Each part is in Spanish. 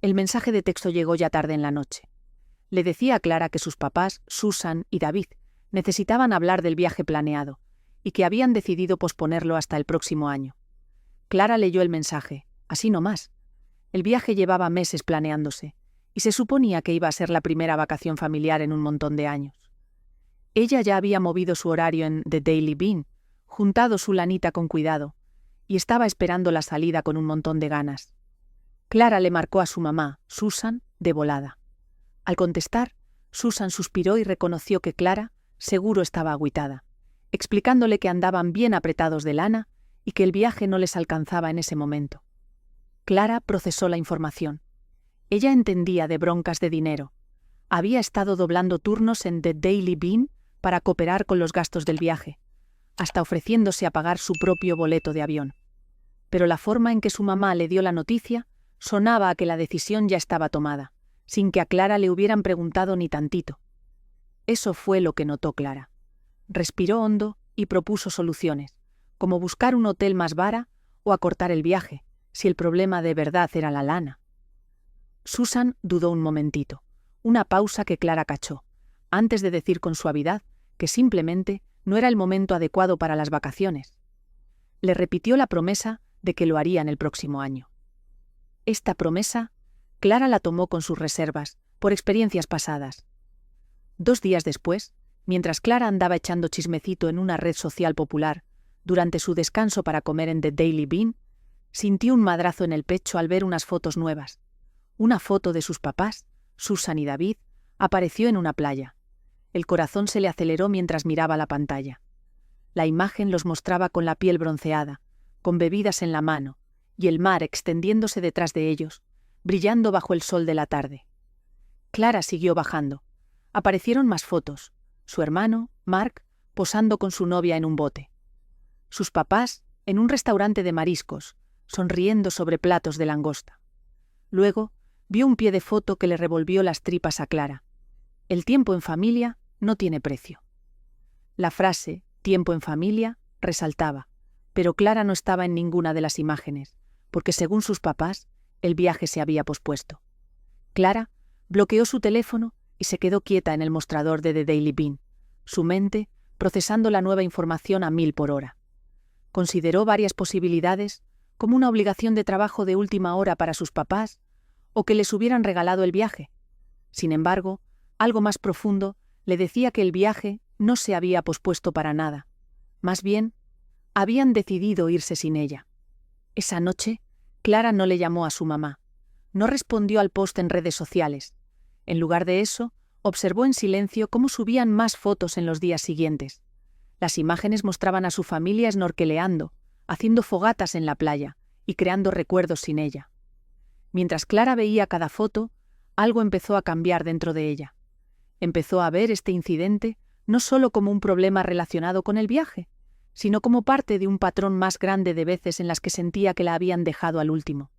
El mensaje de texto llegó ya tarde en la noche. Le decía a Clara que sus papás, Susan y David, necesitaban hablar del viaje planeado, y que habían decidido posponerlo hasta el próximo año. Clara leyó el mensaje, así nomás. El viaje llevaba meses planeándose, y se suponía que iba a ser la primera vacación familiar en un montón de años. Ella ya había movido su horario en The Daily Bean, juntado su lanita con cuidado, y estaba esperando la salida con un montón de ganas. Clara le marcó a su mamá, Susan, de volada. Al contestar, Susan suspiró y reconoció que Clara seguro estaba agüitada, explicándole que andaban bien apretados de lana y que el viaje no les alcanzaba en ese momento. Clara procesó la información. Ella entendía de broncas de dinero. Había estado doblando turnos en The Daily Bean para cooperar con los gastos del viaje, hasta ofreciéndose a pagar su propio boleto de avión. Pero la forma en que su mamá le dio la noticia sonaba a que la decisión ya estaba tomada, sin que a Clara le hubieran preguntado ni tantito. Eso fue lo que notó Clara. Respiró hondo y propuso soluciones, como buscar un hotel más vara o acortar el viaje, si el problema de verdad era la lana. Susan dudó un momentito, una pausa que Clara cachó, antes de decir con suavidad que simplemente no era el momento adecuado para las vacaciones. Le repitió la promesa de que lo harían el próximo año. Esta promesa, Clara la tomó con sus reservas, por experiencias pasadas. 2 días después, mientras Clara andaba echando chismecito en una red social popular, durante su descanso para comer en The Daily Bean, sintió un madrazo en el pecho al ver unas fotos nuevas. Una foto de sus papás, Susan y David, apareció en una playa. El corazón se le aceleró mientras miraba la pantalla. La imagen los mostraba con la piel bronceada, con bebidas en la mano, y el mar extendiéndose detrás de ellos, brillando bajo el sol de la tarde. Clara siguió bajando. Aparecieron más fotos. Su hermano, Mark, posando con su novia en un bote. Sus papás, en un restaurante de mariscos, sonriendo sobre platos de langosta. Luego, vio un pie de foto que le revolvió las tripas a Clara. El tiempo en familia no tiene precio. La frase, tiempo en familia, resaltaba, pero Clara no estaba en ninguna de las imágenes, porque según sus papás, el viaje se había pospuesto. Clara bloqueó su teléfono y se quedó quieta en el mostrador de The Daily Bean, su mente procesando la nueva información a 1000 por hora. Consideró varias posibilidades, como una obligación de trabajo de última hora para sus papás, o que les hubieran regalado el viaje. Sin embargo, algo más profundo le decía que el viaje no se había pospuesto para nada. Más bien, habían decidido irse sin ella. Esa noche, Clara no le llamó a su mamá. No respondió al post en redes sociales. En lugar de eso, observó en silencio cómo subían más fotos en los días siguientes. Las imágenes mostraban a su familia snorkeleando, haciendo fogatas en la playa y creando recuerdos sin ella. Mientras Clara veía cada foto, algo empezó a cambiar dentro de ella. Empezó a ver este incidente no solo como un problema relacionado con el viaje, sino como parte de un patrón más grande de veces en las que sentía que la habían dejado al último.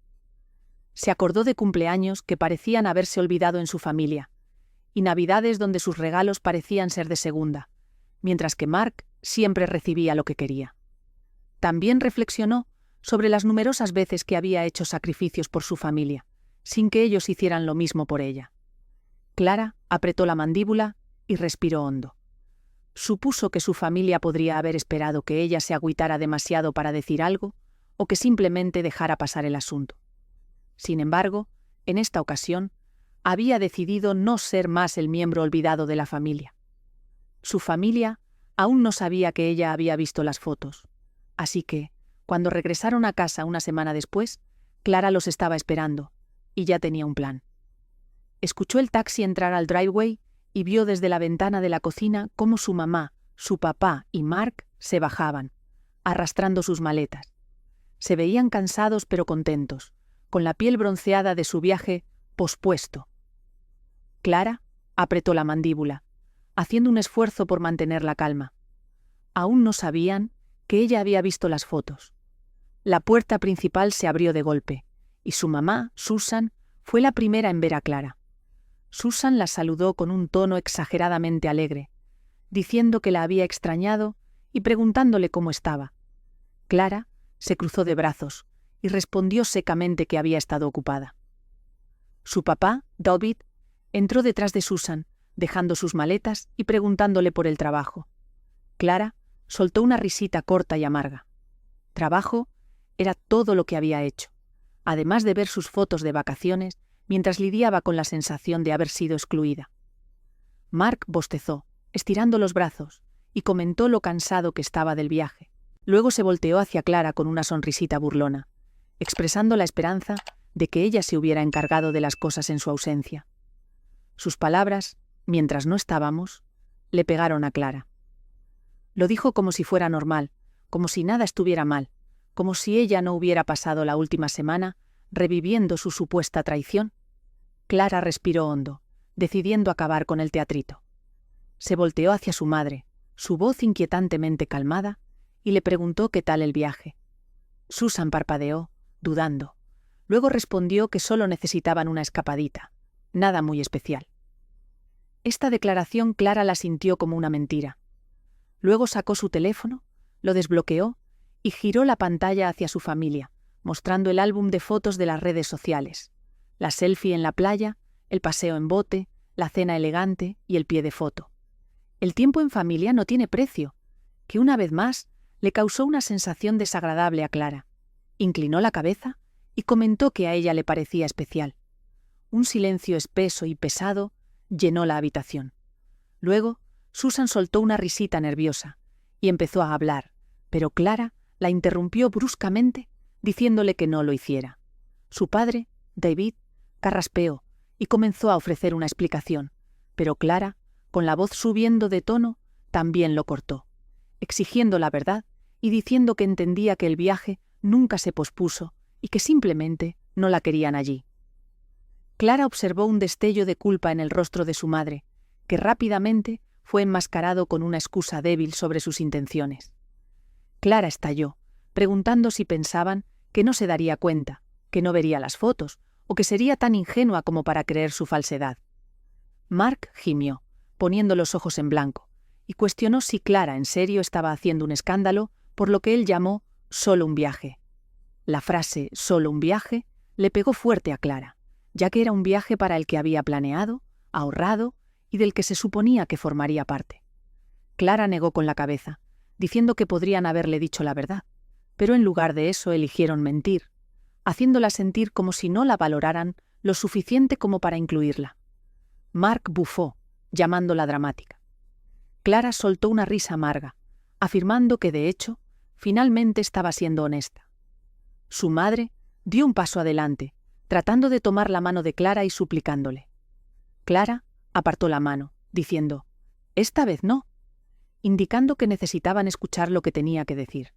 Se acordó de cumpleaños que parecían haberse olvidado en su familia, y navidades donde sus regalos parecían ser de segunda, mientras que Mark siempre recibía lo que quería. También reflexionó sobre las numerosas veces que había hecho sacrificios por su familia, sin que ellos hicieran lo mismo por ella. Clara apretó la mandíbula y respiró hondo. Supuso que su familia podría haber esperado que ella se agüitara demasiado para decir algo, o que simplemente dejara pasar el asunto. Sin embargo, en esta ocasión, había decidido no ser más el miembro olvidado de la familia. Su familia aún no sabía que ella había visto las fotos, así que, cuando regresaron a casa una semana después, Clara los estaba esperando, y ya tenía un plan. Escuchó el taxi entrar al driveway y vio desde la ventana de la cocina cómo su mamá, su papá y Mark se bajaban, arrastrando sus maletas. Se veían cansados pero contentos, con la piel bronceada de su viaje pospuesto. Clara apretó la mandíbula, haciendo un esfuerzo por mantener la calma. Aún no sabían que ella había visto las fotos. La puerta principal se abrió de golpe, y su mamá, Susan, fue la primera en ver a Clara. Susan la saludó con un tono exageradamente alegre, diciendo que la había extrañado y preguntándole cómo estaba. Clara se cruzó de brazos y respondió secamente que había estado ocupada. Su papá, David, entró detrás de Susan, dejando sus maletas y preguntándole por el trabajo. Clara soltó una risita corta y amarga. Trabajo era todo lo que había hecho, además de ver sus fotos de vacaciones mientras lidiaba con la sensación de haber sido excluida. Mark bostezó, estirando los brazos, y comentó lo cansado que estaba del viaje. Luego se volteó hacia Clara con una sonrisita burlona, expresando la esperanza de que ella se hubiera encargado de las cosas en su ausencia. Sus palabras, mientras no estábamos, le pegaron a Clara. Lo dijo como si fuera normal, como si nada estuviera mal, como si ella no hubiera pasado la última semana reviviendo su supuesta traición. Clara respiró hondo, decidiendo acabar con el teatrito. Se volteó hacia su madre, su voz inquietantemente calmada, y le preguntó qué tal el viaje. Susan parpadeó, dudando. Luego respondió que solo necesitaban una escapadita, nada muy especial. Esta declaración Clara la sintió como una mentira. Luego sacó su teléfono, lo desbloqueó y giró la pantalla hacia su familia, mostrando el álbum de fotos de las redes sociales, la selfie en la playa, el paseo en bote, la cena elegante y el pie de foto. El tiempo en familia no tiene precio, que una vez más le causó una sensación desagradable a Clara. Inclinó la cabeza y comentó que a ella le parecía especial. Un silencio espeso y pesado llenó la habitación. Luego, Susan soltó una risita nerviosa y empezó a hablar, pero Clara la interrumpió bruscamente, diciéndole que no lo hiciera. Su padre, David, carraspeó y comenzó a ofrecer una explicación, pero Clara, con la voz subiendo de tono, también lo cortó, exigiendo la verdad y diciendo que entendía que el viaje nunca se pospuso y que simplemente no la querían allí. Clara observó un destello de culpa en el rostro de su madre, que rápidamente fue enmascarado con una excusa débil sobre sus intenciones. Clara estalló, preguntando si pensaban que no se daría cuenta, que no vería las fotos, o que sería tan ingenua como para creer su falsedad. Mark gimió, poniendo los ojos en blanco, y cuestionó si Clara en serio estaba haciendo un escándalo por lo que él llamó solo un viaje. La frase «solo un viaje» le pegó fuerte a Clara, ya que era un viaje para el que había planeado, ahorrado y del que se suponía que formaría parte. Clara negó con la cabeza, diciendo que podrían haberle dicho la verdad, pero en lugar de eso eligieron mentir, haciéndola sentir como si no la valoraran lo suficiente como para incluirla. Mark bufó, llamándola dramática. Clara soltó una risa amarga, afirmando que, de hecho, finalmente estaba siendo honesta. Su madre dio un paso adelante, tratando de tomar la mano de Clara y suplicándole. Clara apartó la mano, diciendo, «Esta vez no», indicando que necesitaban escuchar lo que tenía que decir.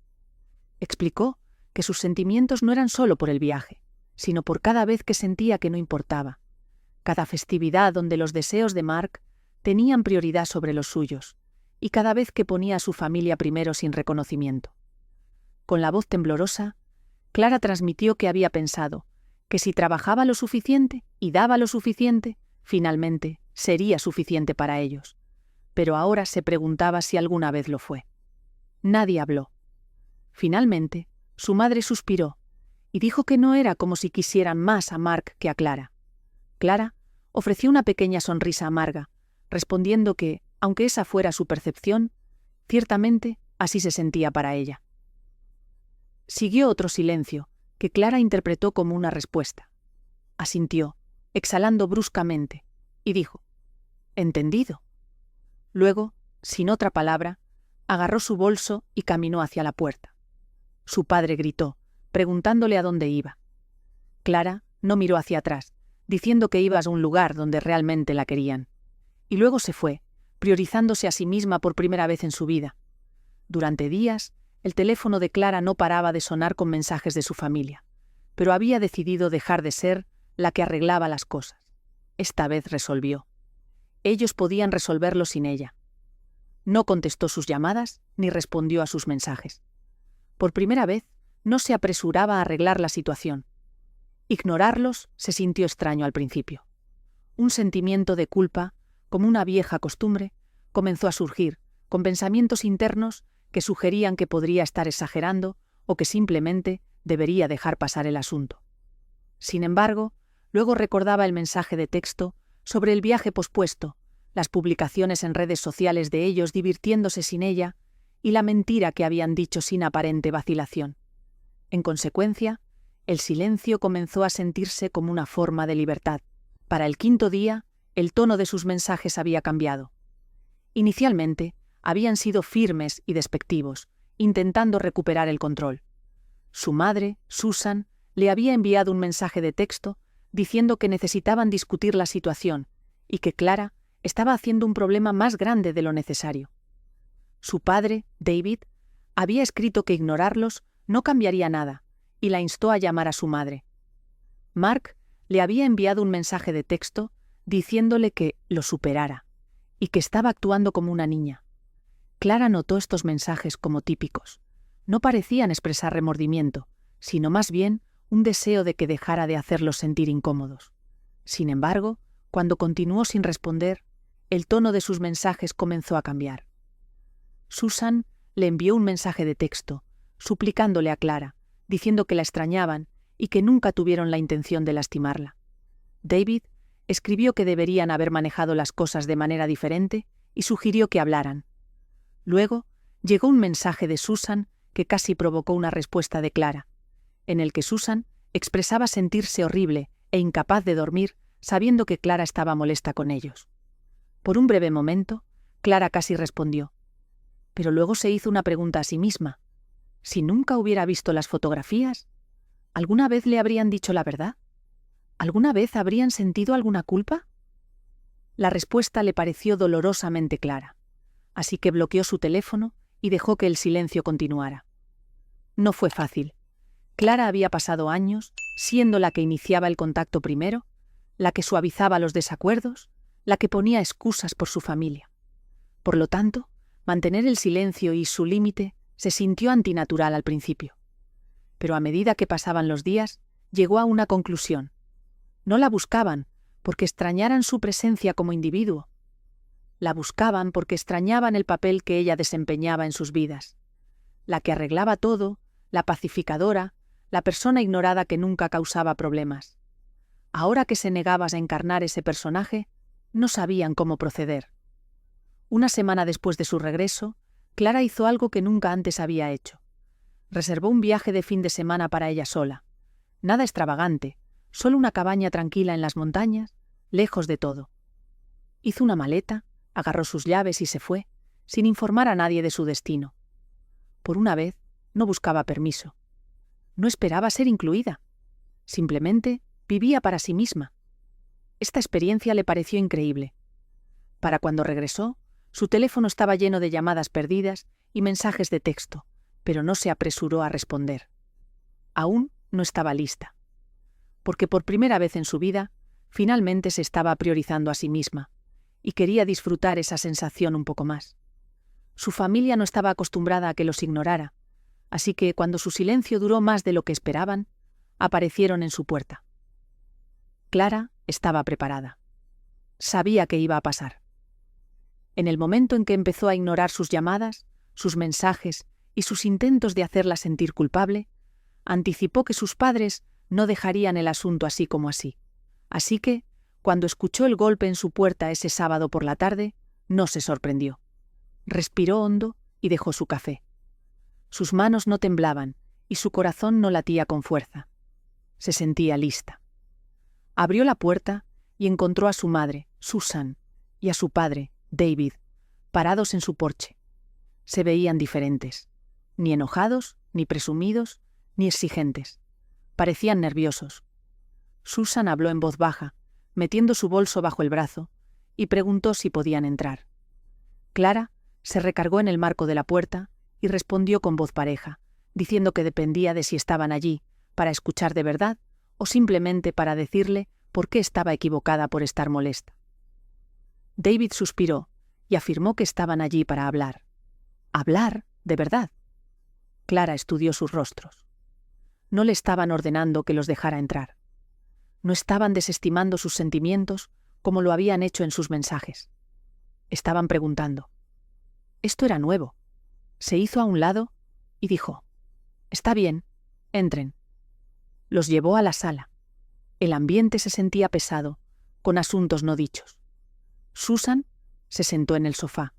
Explicó que sus sentimientos no eran solo por el viaje, sino por cada vez que sentía que no importaba, cada festividad donde los deseos de Mark tenían prioridad sobre los suyos, y cada vez que ponía a su familia primero sin reconocimiento. Con la voz temblorosa, Clara transmitió que había pensado que si trabajaba lo suficiente y daba lo suficiente, finalmente sería suficiente para ellos. Pero ahora se preguntaba si alguna vez lo fue. Nadie habló. Finalmente, su madre suspiró y dijo que no era como si quisieran más a Mark que a Clara. Clara ofreció una pequeña sonrisa amarga, respondiendo que, aunque esa fuera su percepción, ciertamente así se sentía para ella. Siguió otro silencio, que Clara interpretó como una respuesta. Asintió, exhalando bruscamente, y dijo, «Entendido». Luego, sin otra palabra, agarró su bolso y caminó hacia la puerta. Su padre gritó, preguntándole a dónde iba. Clara no miró hacia atrás, diciendo que iba a un lugar donde realmente la querían. Y luego se fue, priorizándose a sí misma por primera vez en su vida. Durante días, el teléfono de Clara no paraba de sonar con mensajes de su familia, pero había decidido dejar de ser la que arreglaba las cosas. Esta vez resolvió. Ellos podían resolverlo sin ella. No contestó sus llamadas ni respondió a sus mensajes. Por primera vez, no se apresuraba a arreglar la situación. Ignorarlos se sintió extraño al principio. Un sentimiento de culpa, como una vieja costumbre, comenzó a surgir, con pensamientos internos que sugerían que podría estar exagerando o que simplemente debería dejar pasar el asunto. Sin embargo, Luego recordaba el mensaje de texto sobre el viaje pospuesto, las publicaciones en redes sociales de ellos divirtiéndose sin ella y la mentira que habían dicho sin aparente vacilación. En consecuencia, el silencio comenzó a sentirse como una forma de libertad. Para el quinto día, el tono de sus mensajes había cambiado. Inicialmente, habían sido firmes y despectivos, intentando recuperar el control. Su madre, Susan, le había enviado un mensaje de texto diciendo que necesitaban discutir la situación y que Clara estaba haciendo un problema más grande de lo necesario. Su padre, David, había escrito que ignorarlos no cambiaría nada y la instó a llamar a su madre. Mark le había enviado un mensaje de texto diciéndole que lo superara y que estaba actuando como una niña. Clara notó estos mensajes como típicos. No parecían expresar remordimiento, sino más bien un deseo de que dejara de hacerlos sentir incómodos. Sin embargo, cuando continuó sin responder, el tono de sus mensajes comenzó a cambiar. Susan le envió un mensaje de texto, suplicándole a Clara, diciendo que la extrañaban y que nunca tuvieron la intención de lastimarla. David escribió que deberían haber manejado las cosas de manera diferente y sugirió que hablaran. Luego, llegó un mensaje de Susan que casi provocó una respuesta de Clara, en el que Susan expresaba sentirse horrible e incapaz de dormir sabiendo que Clara estaba molesta con ellos. Por un breve momento, Clara casi respondió, pero luego se hizo una pregunta a sí misma. Si nunca hubiera visto las fotografías, ¿alguna vez le habrían dicho la verdad? ¿Alguna vez habrían sentido alguna culpa? La respuesta le pareció dolorosamente clara, así que bloqueó su teléfono y dejó que el silencio continuara. No fue fácil. Clara había pasado años siendo la que iniciaba el contacto primero, la que suavizaba los desacuerdos, la que ponía excusas por su familia. Por lo tanto, mantener el silencio y su límite se sintió antinatural al principio. Pero a medida que pasaban los días, llegó a una conclusión. No la buscaban porque extrañaran su presencia como individuo. La buscaban porque extrañaban el papel que ella desempeñaba en sus vidas. La que arreglaba todo, la pacificadora, la persona ignorada que nunca causaba problemas. Ahora que se negaba a encarnar ese personaje, no sabían cómo proceder. Una semana después de su regreso, Clara hizo algo que nunca antes había hecho. Reservó un viaje de fin de semana para ella sola. Nada extravagante, solo una cabaña tranquila en las montañas, lejos de todo. Hizo una maleta, agarró sus llaves y se fue, sin informar a nadie de su destino. Por una vez, no buscaba permiso. No esperaba ser incluida. Simplemente vivía para sí misma. Esta experiencia le pareció increíble. Para cuando regresó, su teléfono estaba lleno de llamadas perdidas y mensajes de texto, pero no se apresuró a responder. Aún no estaba lista. Porque por primera vez en su vida, finalmente se estaba priorizando a sí misma, y quería disfrutar esa sensación un poco más. Su familia no estaba acostumbrada a que los ignorara, así que cuando su silencio duró más de lo que esperaban, aparecieron en su puerta. Clara estaba preparada. Sabía que iba a pasar. En el momento en que empezó a ignorar sus llamadas, sus mensajes y sus intentos de hacerla sentir culpable, anticipó que sus padres no dejarían el asunto así como así. Así que, cuando escuchó el golpe en su puerta ese sábado por la tarde, no se sorprendió. Respiró hondo y dejó su café. Sus manos no temblaban y su corazón no latía con fuerza. Se sentía lista. Abrió la puerta y encontró a su madre, Susan, y a su padre, David, parados en su porche. Se veían diferentes, ni enojados, ni presumidos, ni exigentes. Parecían nerviosos. Susan habló en voz baja, metiendo su bolso bajo el brazo, y preguntó si podían entrar. Clara se recargó en el marco de la puerta y respondió con voz pareja, diciendo que dependía de si estaban allí para escuchar de verdad o simplemente para decirle por qué estaba equivocada por estar molesta. David suspiró y afirmó que estaban allí para hablar. ¿Hablar? ¿De verdad? Clara estudió sus rostros. No le estaban ordenando que los dejara entrar. No estaban desestimando sus sentimientos como lo habían hecho en sus mensajes. Estaban preguntando. Esto era nuevo. Se hizo a un lado y dijo: «Está bien, entren». Los llevó a la sala. El ambiente se sentía pesado, con asuntos no dichos. Susan se sentó en el sofá,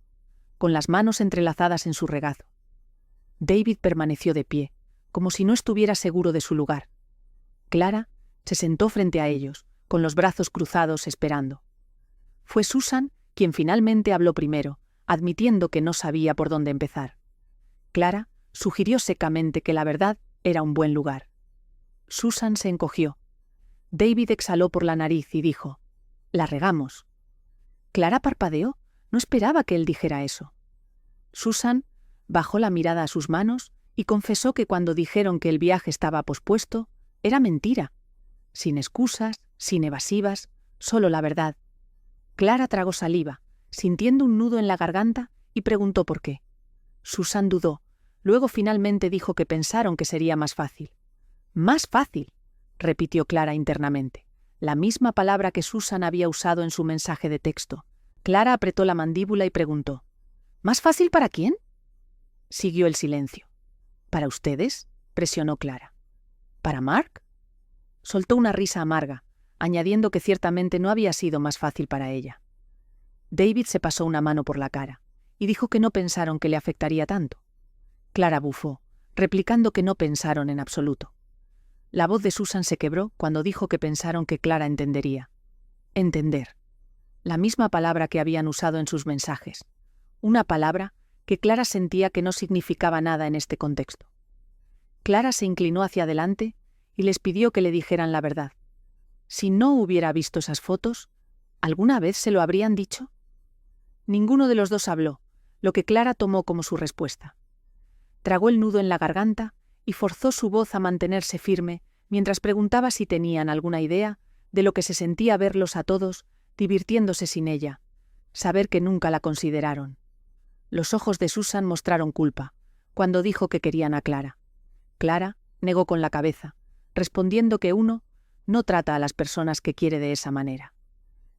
con las manos entrelazadas en su regazo. David permaneció de pie, como si no estuviera seguro de su lugar. Clara se sentó frente a ellos, con los brazos cruzados esperando. Fue Susan quien finalmente habló primero, admitiendo que no sabía por dónde empezar. Clara sugirió secamente que la verdad era un buen lugar. Susan se encogió. David exhaló por la nariz y dijo: «La regamos». Clara parpadeó. No esperaba que él dijera eso. Susan bajó la mirada a sus manos y confesó que cuando dijeron que el viaje estaba pospuesto, era mentira. Sin excusas, sin evasivas, solo la verdad. Clara tragó saliva, sintiendo un nudo en la garganta, y preguntó por qué. Susan dudó. Luego finalmente dijo que pensaron que sería más fácil. «Más fácil», repitió Clara internamente, la misma palabra que Susan había usado en su mensaje de texto. Clara apretó la mandíbula y preguntó: «¿Más fácil para quién?». Siguió el silencio. «¿Para ustedes?», presionó Clara. «¿Para Mark?». Soltó una risa amarga, añadiendo que ciertamente no había sido más fácil para ella. David se pasó una mano por la cara y dijo que no pensaron que le afectaría tanto. Clara bufó, replicando que no pensaron en absoluto. La voz de Susan se quebró cuando dijo que pensaron que Clara entendería. Entender. La misma palabra que habían usado en sus mensajes. Una palabra que Clara sentía que no significaba nada en este contexto. Clara se inclinó hacia adelante y les pidió que le dijeran la verdad. Si no hubiera visto esas fotos, ¿alguna vez se lo habrían dicho? Ninguno de los dos habló, lo que Clara tomó como su respuesta. Tragó el nudo en la garganta y forzó su voz a mantenerse firme mientras preguntaba si tenían alguna idea de lo que se sentía verlos a todos divirtiéndose sin ella, saber que nunca la consideraron. Los ojos de Susan mostraron culpa cuando dijo que querían a Clara. Clara negó con la cabeza, respondiendo que uno no trata a las personas que quiere de esa manera.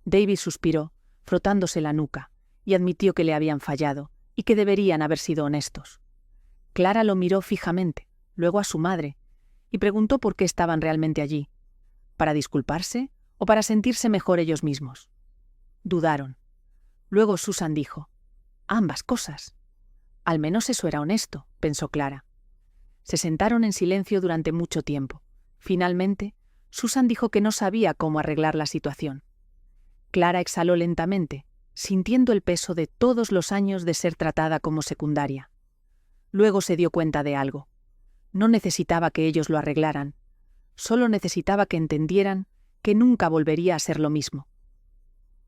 David suspiró, frotándose la nuca, y admitió que le habían fallado y que deberían haber sido honestos. Clara lo miró fijamente, luego a su madre, y preguntó por qué estaban realmente allí. ¿Para disculparse o para sentirse mejor ellos mismos? Dudaron. Luego Susan dijo: «Ambas cosas». Al menos eso era honesto, pensó Clara. Se sentaron en silencio durante mucho tiempo. Finalmente, Susan dijo que no sabía cómo arreglar la situación. Clara exhaló lentamente, sintiendo el peso de todos los años de ser tratada como secundaria. Luego se dio cuenta de algo. No necesitaba que ellos lo arreglaran. Solo necesitaba que entendieran que nunca volvería a ser lo mismo.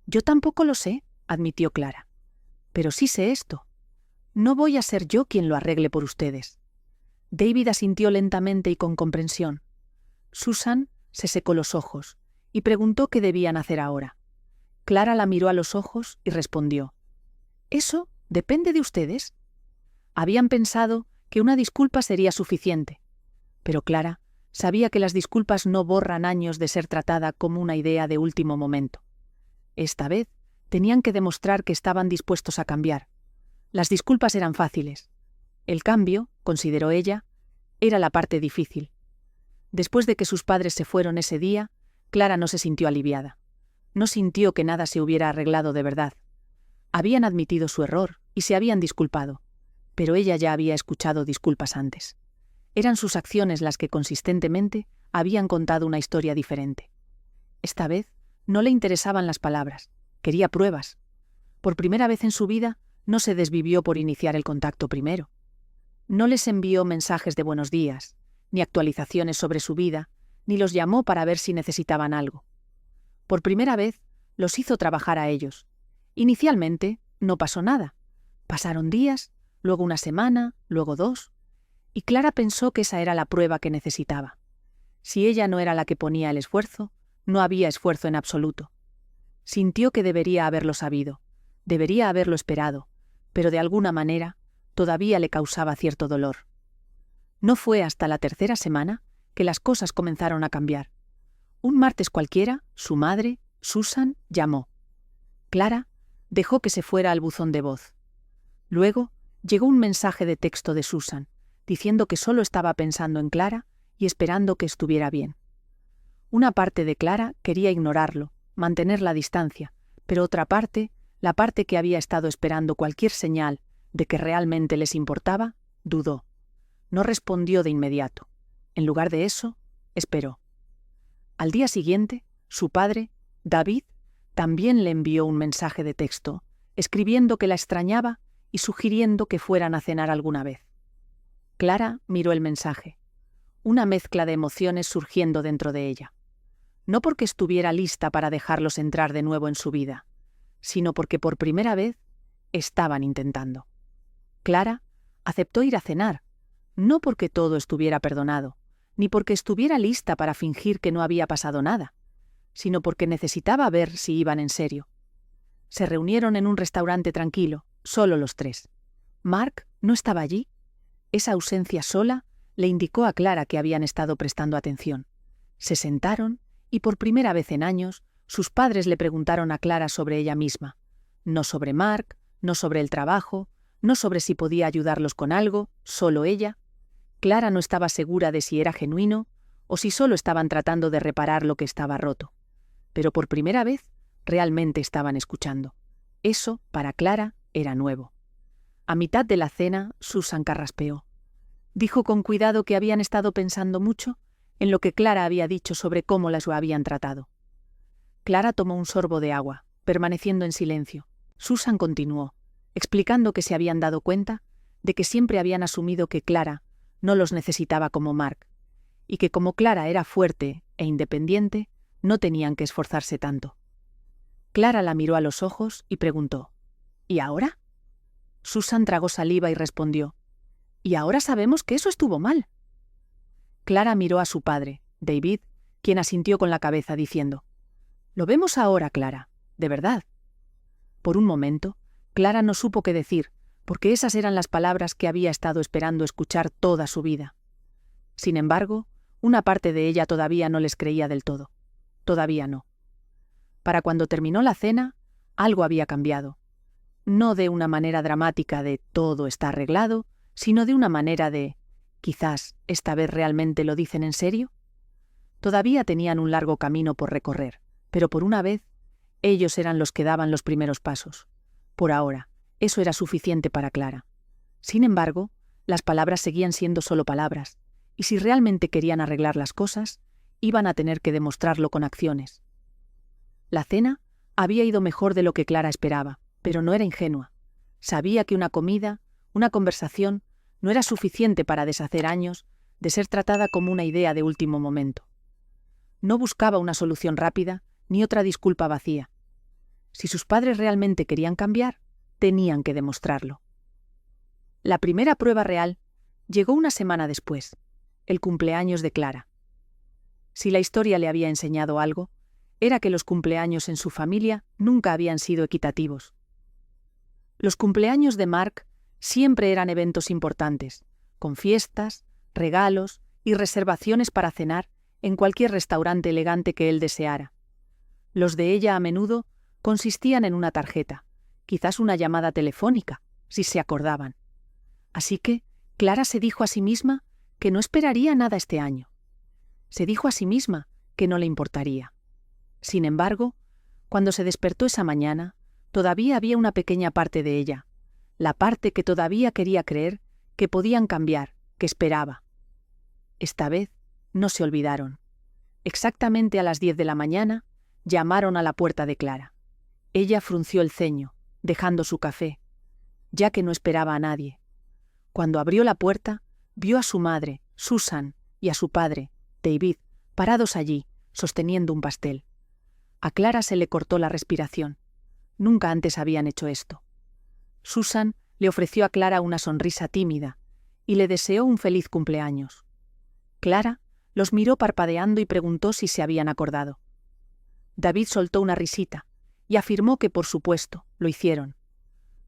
«Yo tampoco lo sé», admitió Clara. «Pero sí sé esto. No voy a ser yo quien lo arregle por ustedes». David asintió lentamente y con comprensión. Susan se secó los ojos y preguntó qué debían hacer ahora. Clara la miró a los ojos y respondió: «Eso depende de ustedes». Habían pensado que una disculpa sería suficiente, pero Clara sabía que las disculpas no borran años de ser tratada como una idea de último momento. Esta vez tenían que demostrar que estaban dispuestos a cambiar. Las disculpas eran fáciles. El cambio, consideró ella, era la parte difícil. Después de que sus padres se fueron ese día, Clara no se sintió aliviada. No sintió que nada se hubiera arreglado de verdad. Habían admitido su error y se habían disculpado, pero ella ya había escuchado disculpas antes. Eran sus acciones las que consistentemente habían contado una historia diferente. Esta vez no le interesaban las palabras, quería pruebas. Por primera vez en su vida, no se desvivió por iniciar el contacto primero. No les envió mensajes de buenos días, ni actualizaciones sobre su vida, ni los llamó para ver si necesitaban algo. Por primera vez, los hizo trabajar a ellos. Inicialmente, no pasó nada. Pasaron días, luego una semana, luego 2, y Clara pensó que esa era la prueba que necesitaba. Si ella no era la que ponía el esfuerzo, no había esfuerzo en absoluto. Sintió que debería haberlo sabido, debería haberlo esperado, pero de alguna manera todavía le causaba cierto dolor. No fue hasta la 3ª semana que las cosas comenzaron a cambiar. Un martes cualquiera, su madre, Susan, llamó. Clara dejó que se fuera al buzón de voz. Luego llegó un mensaje de texto de Susan, diciendo que solo estaba pensando en Clara y esperando que estuviera bien. Una parte de Clara quería ignorarlo, mantener la distancia, pero otra parte, la parte que había estado esperando cualquier señal de que realmente les importaba, dudó. No respondió de inmediato. En lugar de eso, esperó. Al día siguiente, su padre, David, también le envió un mensaje de texto, escribiendo que la extrañaba y sugiriendo que fueran a cenar alguna vez. Clara miró el mensaje, una mezcla de emociones surgiendo dentro de ella. No porque estuviera lista para dejarlos entrar de nuevo en su vida, sino porque por primera vez estaban intentando. Clara aceptó ir a cenar, no porque todo estuviera perdonado, ni porque estuviera lista para fingir que no había pasado nada, sino porque necesitaba ver si iban en serio. Se reunieron en un restaurante tranquilo, solo los tres. Mark no estaba allí. Esa ausencia sola le indicó a Clara que habían estado prestando atención. Se sentaron y por primera vez en años sus padres le preguntaron a Clara sobre ella misma. No sobre Mark, no sobre el trabajo, no sobre si podía ayudarlos con algo, solo ella. Clara no estaba segura de si era genuino o si solo estaban tratando de reparar lo que estaba roto. Pero por primera vez realmente estaban escuchando. Eso, para Clara, era nuevo. A mitad de la cena, Susan carraspeó. Dijo con cuidado que habían estado pensando mucho en lo que Clara había dicho sobre cómo las lo habían tratado. Clara tomó un sorbo de agua, permaneciendo en silencio. Susan continuó, explicando que se habían dado cuenta de que siempre habían asumido que Clara no los necesitaba como Mark, y que como Clara era fuerte e independiente, no tenían que esforzarse tanto. Clara la miró a los ojos y preguntó, ¿y ahora? Susan tragó saliva y respondió, ¿y ahora sabemos que eso estuvo mal? Clara miró a su padre, David, quien asintió con la cabeza diciendo, «Lo vemos ahora, Clara, de verdad». Por un momento, Clara no supo qué decir, porque esas eran las palabras que había estado esperando escuchar toda su vida. Sin embargo, una parte de ella todavía no les creía del todo. Todavía no. Para cuando terminó la cena, algo había cambiado. No de una manera dramática de todo está arreglado, sino de una manera de quizás esta vez realmente lo dicen en serio. Todavía tenían un largo camino por recorrer, pero por una vez, ellos eran los que daban los primeros pasos. Por ahora, eso era suficiente para Clara. Sin embargo, las palabras seguían siendo solo palabras, y si realmente querían arreglar las cosas, iban a tener que demostrarlo con acciones. La cena había ido mejor de lo que Clara esperaba, pero no era ingenua. Sabía que una comida, una conversación, no era suficiente para deshacer años de ser tratada como una idea de último momento. No buscaba una solución rápida ni otra disculpa vacía. Si sus padres realmente querían cambiar, tenían que demostrarlo. La primera prueba real llegó una semana después, el cumpleaños de Clara. Si la historia le había enseñado algo, era que los cumpleaños en su familia nunca habían sido equitativos. Los cumpleaños de Mark siempre eran eventos importantes, con fiestas, regalos y reservaciones para cenar en cualquier restaurante elegante que él deseara. Los de ella a menudo consistían en una tarjeta, quizás una llamada telefónica, si se acordaban. Así que Clara se dijo a sí misma que no esperaría nada este año. Se dijo a sí misma que no le importaría. Sin embargo, cuando se despertó esa mañana, todavía había una pequeña parte de ella, la parte que todavía quería creer que podían cambiar, que esperaba. Esta vez no se olvidaron. Exactamente a las 10 de la mañana, llamaron a la puerta de Clara. Ella frunció el ceño, dejando su café, ya que no esperaba a nadie. Cuando abrió la puerta, vio a su madre, Susan, y a su padre, David, parados allí, sosteniendo un pastel. A Clara se le cortó la respiración. Nunca antes habían hecho esto. Susan le ofreció a Clara una sonrisa tímida y le deseó un feliz cumpleaños. Clara los miró parpadeando y preguntó si se habían acordado. David soltó una risita y afirmó que, por supuesto, lo hicieron.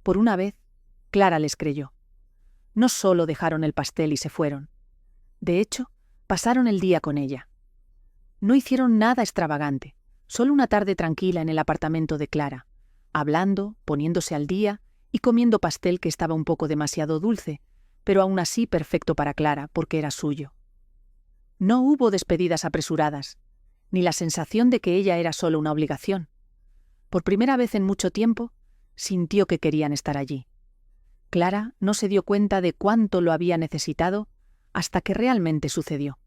Por una vez, Clara les creyó. No solo dejaron el pastel y se fueron. De hecho, pasaron el día con ella. No hicieron nada extravagante, solo una tarde tranquila en el apartamento de Clara, hablando, poniéndose al día y comiendo pastel que estaba un poco demasiado dulce, pero aún así perfecto para Clara porque era suyo. No hubo despedidas apresuradas, ni la sensación de que ella era solo una obligación. Por primera vez en mucho tiempo, sintió que querían estar allí. Clara no se dio cuenta de cuánto lo había necesitado hasta que realmente sucedió.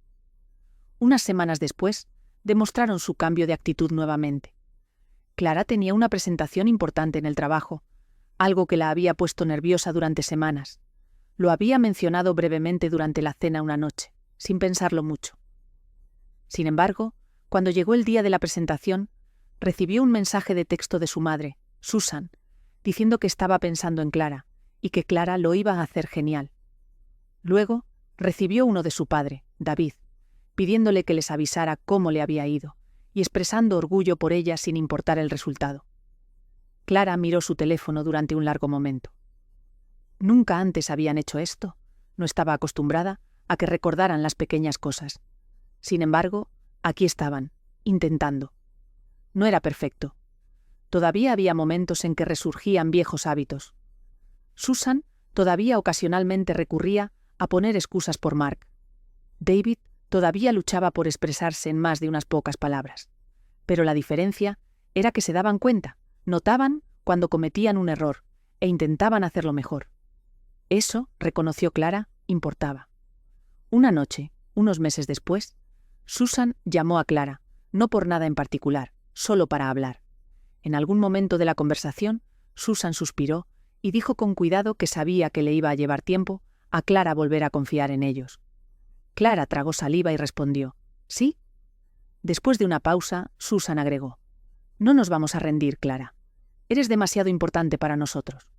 Unas semanas después, demostraron su cambio de actitud nuevamente. Clara tenía una presentación importante en el trabajo, algo que la había puesto nerviosa durante semanas. Lo había mencionado brevemente durante la cena una noche, sin pensarlo mucho. Sin embargo, cuando llegó el día de la presentación, recibió un mensaje de texto de su madre, Susan, diciendo que estaba pensando en Clara y que Clara lo iba a hacer genial. Luego, recibió uno de su padre, David, pidiéndole que les avisara cómo le había ido y expresando orgullo por ella sin importar el resultado. Clara miró su teléfono durante un largo momento. Nunca antes habían hecho esto. No estaba acostumbrada a que recordaran las pequeñas cosas. Sin embargo, aquí estaban, intentando. No era perfecto. Todavía había momentos en que resurgían viejos hábitos. Susan todavía ocasionalmente recurría a poner excusas por Mark. David todavía luchaba por expresarse en más de unas pocas palabras. Pero la diferencia era que se daban cuenta, notaban cuando cometían un error e intentaban hacerlo mejor. Eso, reconoció Clara, importaba. Una noche, unos meses después, Susan llamó a Clara, no por nada en particular, solo para hablar. En algún momento de la conversación, Susan suspiró y dijo con cuidado que sabía que le iba a llevar tiempo a Clara volver a confiar en ellos. Clara tragó saliva y respondió, «¿Sí?» Después de una pausa, Susan agregó, «No nos vamos a rendir, Clara. Eres demasiado importante para nosotros».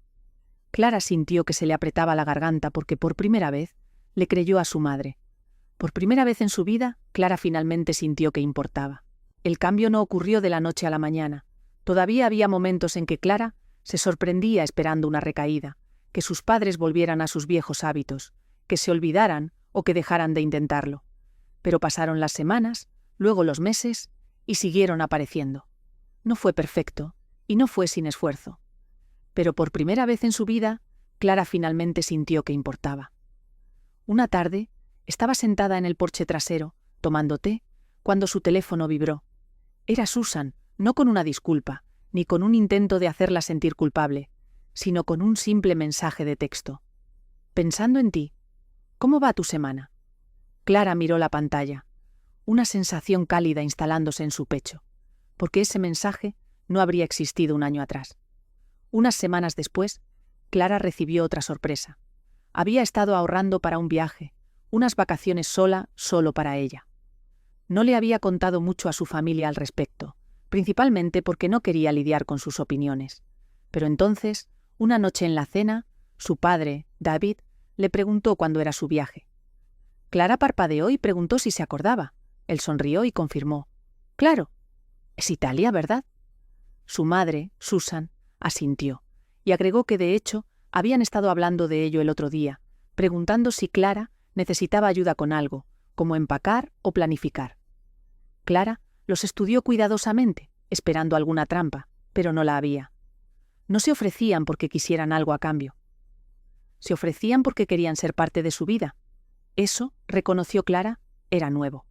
Clara sintió que se le apretaba la garganta porque por primera vez le creyó a su madre. Por primera vez en su vida, Clara finalmente sintió que importaba. El cambio no ocurrió de la noche a la mañana. Todavía había momentos en que Clara se sorprendía esperando una recaída, que sus padres volvieran a sus viejos hábitos, que se olvidaran o que dejaran de intentarlo. Pero pasaron las semanas, luego los meses, y siguieron apareciendo. No fue perfecto, y no fue sin esfuerzo. Pero por primera vez en su vida, Clara finalmente sintió que importaba. Una tarde, estaba sentada en el porche trasero, tomando té, cuando su teléfono vibró. Era Susan, no con una disculpa, ni con un intento de hacerla sentir culpable, sino con un simple mensaje de texto. «Pensando en ti. ¿Cómo va tu semana?» Clara miró la pantalla, una sensación cálida instalándose en su pecho, porque ese mensaje no habría existido un año atrás. Unas semanas después, Clara recibió otra sorpresa. Había estado ahorrando para un viaje, unas vacaciones sola, solo para ella. No le había contado mucho a su familia al respecto, principalmente porque no quería lidiar con sus opiniones. Pero entonces, una noche en la cena, su padre, David, le preguntó cuándo era su viaje. Clara parpadeó y preguntó si se acordaba. Él sonrió y confirmó. «Claro. Es Italia, ¿verdad?» Su madre, Susan, asintió, y agregó que de hecho habían estado hablando de ello el otro día, preguntando si Clara necesitaba ayuda con algo, como empacar o planificar. Clara los estudió cuidadosamente, esperando alguna trampa, pero no la había. No se ofrecían porque quisieran algo a cambio. Se ofrecían porque querían ser parte de su vida. Eso, reconoció Clara, era nuevo.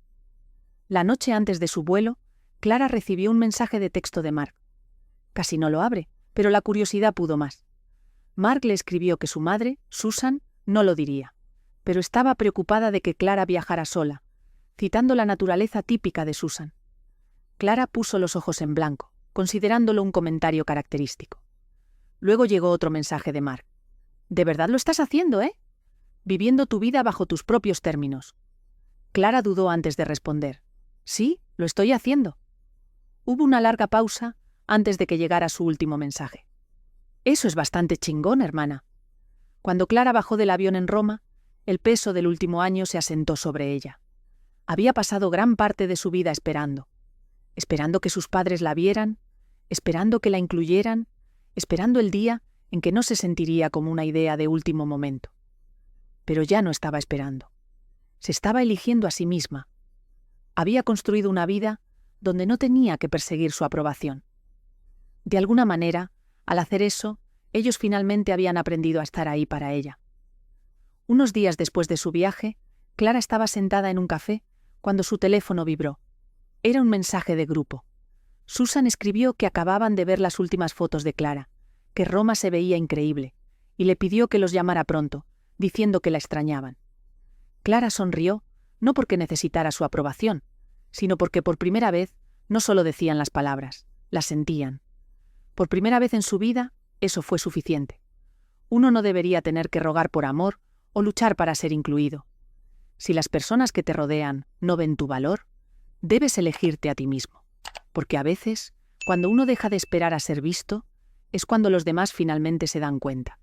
La noche antes de su vuelo, Clara recibió un mensaje de texto de Mark. Casi no lo abre, pero la curiosidad pudo más. Mark le escribió que su madre, Susan, no lo diría, pero estaba preocupada de que Clara viajara sola, citando la naturaleza típica de Susan. Clara puso los ojos en blanco, considerándolo un comentario característico. Luego llegó otro mensaje de Mark. «¿De verdad lo estás haciendo, viviendo tu vida bajo tus propios términos?» Clara dudó antes de responder. «Sí, lo estoy haciendo». Hubo una larga pausa antes de que llegara su último mensaje. «Eso es bastante chingón, hermana». Cuando Clara bajó del avión en Roma, el peso del último año se asentó sobre ella. Había pasado gran parte de su vida esperando que sus padres la vieran, esperando que la incluyeran, esperando el día en que no se sentiría como una idea de último momento. Pero ya no estaba esperando. Se estaba eligiendo a sí misma. Había construido una vida donde no tenía que perseguir su aprobación. De alguna manera, al hacer eso, ellos finalmente habían aprendido a estar ahí para ella. Unos días después de su viaje, Clara estaba sentada en un café cuando su teléfono vibró. Era un mensaje de grupo. Susan escribió que acababan de ver las últimas fotos de Clara, que Roma se veía increíble, y le pidió que los llamara pronto, diciendo que la extrañaban. Clara sonrió, no porque necesitara su aprobación, sino porque por primera vez no solo decían las palabras, las sentían. Por primera vez en su vida, eso fue suficiente. Uno no debería tener que rogar por amor o luchar para ser incluido. Si las personas que te rodean no ven tu valor, debes elegirte a ti mismo. Porque a veces, cuando uno deja de esperar a ser visto, es cuando los demás finalmente se dan cuenta.